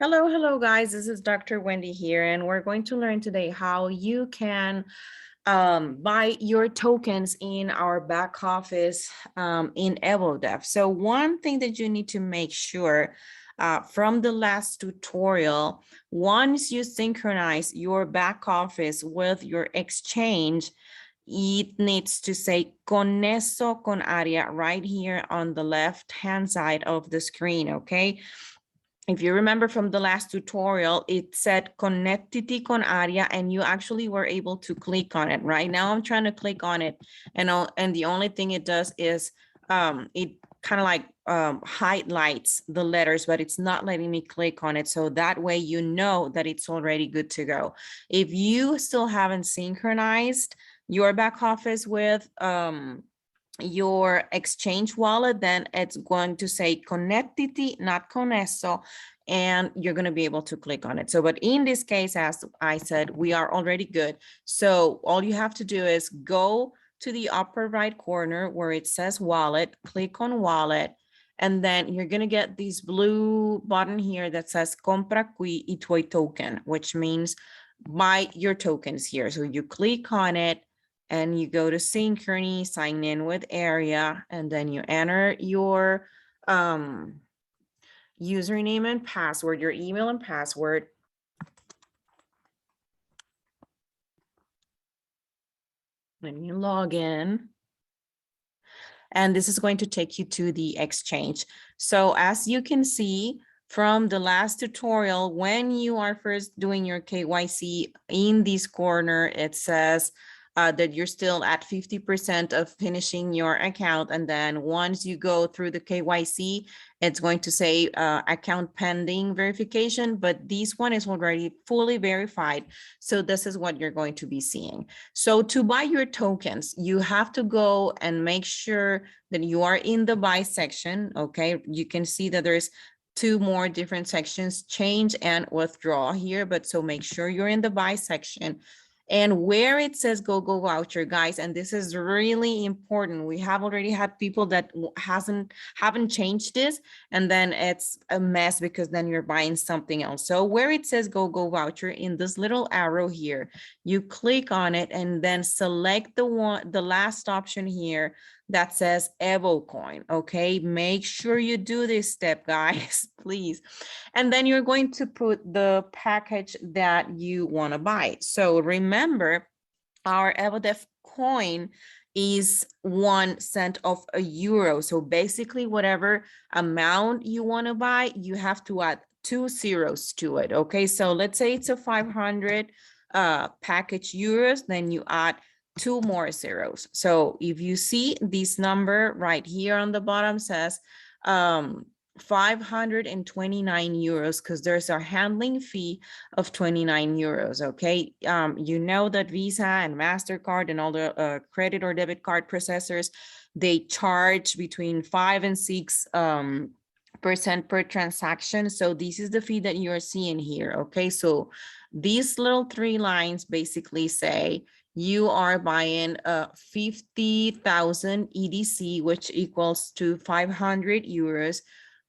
Hello guys. This is Dr. Wendy here, and we're going to learn today how you can buy your tokens in our back office in Evodeaf. So one thing that you need to make sure from the last tutorial, once you synchronize your back office with your exchange, it needs to say con eso con área right here on the left hand side of the screen, okay? If you remember from the last tutorial, it said connectivity con área, and you actually were able to click on it. Right now, I'm trying to click on it, and the only thing it does is it kind of like highlights the letters, but it's not letting me click on it. So that way, you know that it's already good to go. If you still haven't synchronized your back office with your exchange wallet, then it's going to say connectivity, not con eso, and you're going to be able to click on it. So, but in this case, as I said, we are already good. So all you have to do is go to the upper right corner where it says wallet, click on wallet, and then you're going to get this blue button here that says compra qui y tuoi token, which means buy your tokens here. So you click on it, and you go to Synchrony, sign in with Area, and then you enter your username and password, your email and password. Then you log in. And this is going to take you to the exchange. So as you can see from the last tutorial, when you are first doing your KYC, in this corner, it says that you're still at 50% of finishing your account. And then once you go through the KYC, it's going to say account pending verification, but this one is already fully verified. So this is what you're going to be seeing. So to buy your tokens, you have to go and make sure that you are in the buy section. Okay, you can see that there's two more different sections, change and withdraw here, but so make sure you're in the buy section. And where it says go voucher, guys, and this is really important. We have already had people that haven't changed this, and then it's a mess because then you're buying something else. So where it says go voucher, in this little arrow here, you click on it and then select the last option here that says Evo coin. Okay, make sure you do this step, guys, please. And then you're going to put the package that you want to buy. So remember, our Evodeaf coin is 1 cent of a euro. So basically, whatever amount you want to buy, you have to add 2 zeros to it. Okay, so let's say it's a 500 package euros, then you add 2 more zeros. So if you see this number right here on the bottom says 529 euros, because there's a handling fee of 29 euros. Okay, you know that Visa and MasterCard and all the credit or debit card processors, they charge between 5 and 6 percent per transaction. So this is the fee that you're seeing here. Okay, so these little 3 lines basically say you are buying 50,000 EDC, which equals to 500 euros,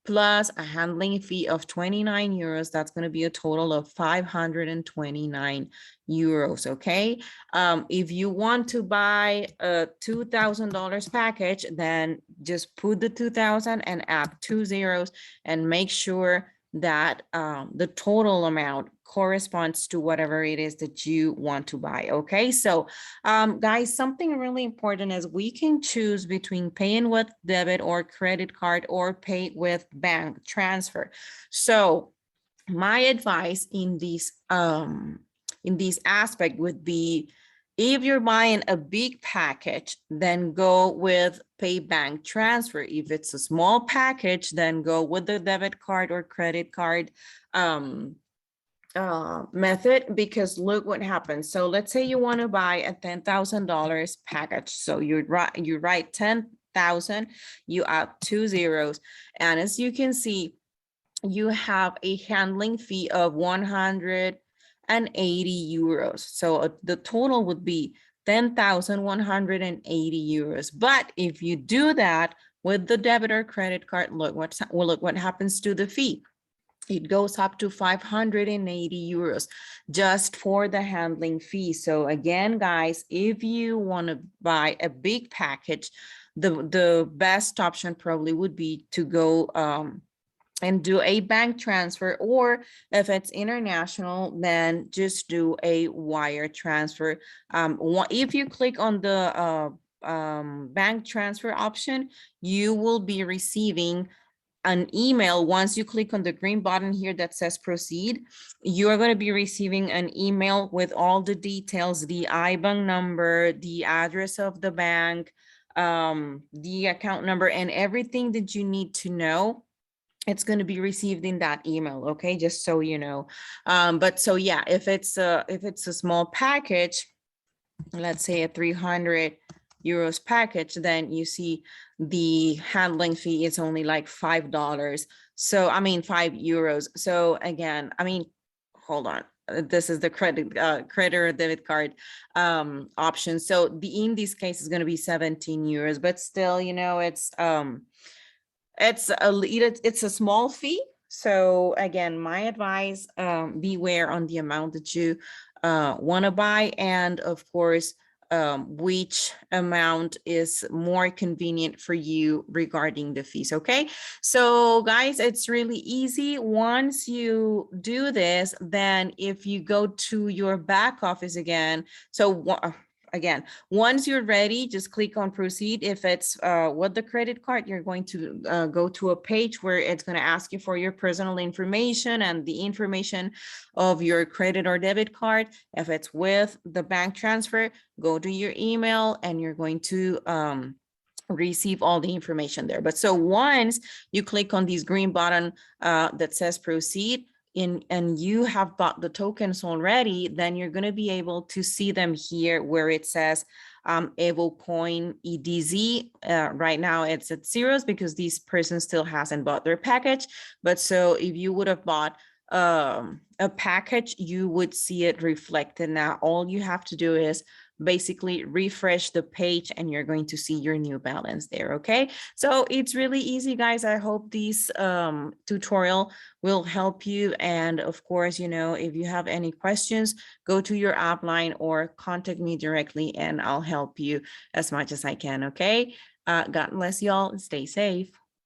plus a handling fee of 29 euros. That's going to be a total of 529 euros. Okay. If you want to buy a $2,000 package, then just put the 2,000 and add 2 zeros and make sure that the total amount corresponds to whatever it is that you want to buy. Okay, so guys, something really important is we can choose between paying with debit or credit card or pay with bank transfer. So my advice in this aspect would be, if you're buying a big package, then go with pay bank transfer. If it's a small package, then go with the debit card or credit card method, because look what happens. So let's say you want to buy a $10,000 package. So you write 10,000, you add 2 zeros. And as you can see, you have a handling fee of 180 euros. So the total would be 10,180 euros. But if you do that with the debit or credit card, look what happens to the fee. it goes up to 580 euros just for the handling fee. So again, guys, if you want to buy a big package, the best option probably would be to go and do a bank transfer, or if it's international, then just do a wire transfer. If you click on the bank transfer option, you will be receiving an email. Once you click on the green button here that says proceed, you are going to be receiving an email with all the details, the IBAN number, the address of the bank, the account number, and everything that you need to know. It's going to be received in that email. Okay, just so you know. But so yeah, if it's a small package, let's say a 300 euros package, then you see the handling fee is only like $5. So I mean 5 euros. So again, I mean, hold on, this is the credit or debit card option. So in this case is going to be 17 euros, but still, you know, it's a small fee. So again, my advice, beware on the amount that you want to buy, and of course, which amount is more convenient for you regarding the fees. Okay, so guys, it's really easy. Once you do this, then if you go to your back office again, so again, once you're ready, just click on proceed. If it's with the credit card, you're going to go to a page where it's going to ask you for your personal information and the information of your credit or debit card. If it's with the bank transfer, go to your email and you're going to receive all the information there. But so once you click on this green button that says proceed, and you have bought the tokens already, then you're going to be able to see them here where it says Evo Coin EDZ. Right now it's at zeros because this person still hasn't bought their package. But so if you would have bought a package, you would see it reflected. Now all you have to do is basically refresh the page and you're going to see your new balance there. Okay, so it's really easy, guys. I hope this tutorial will help you, and of course, you know, if you have any questions, go to your upline or contact me directly and I'll help you as much as I can. Okay, God bless y'all. Stay safe.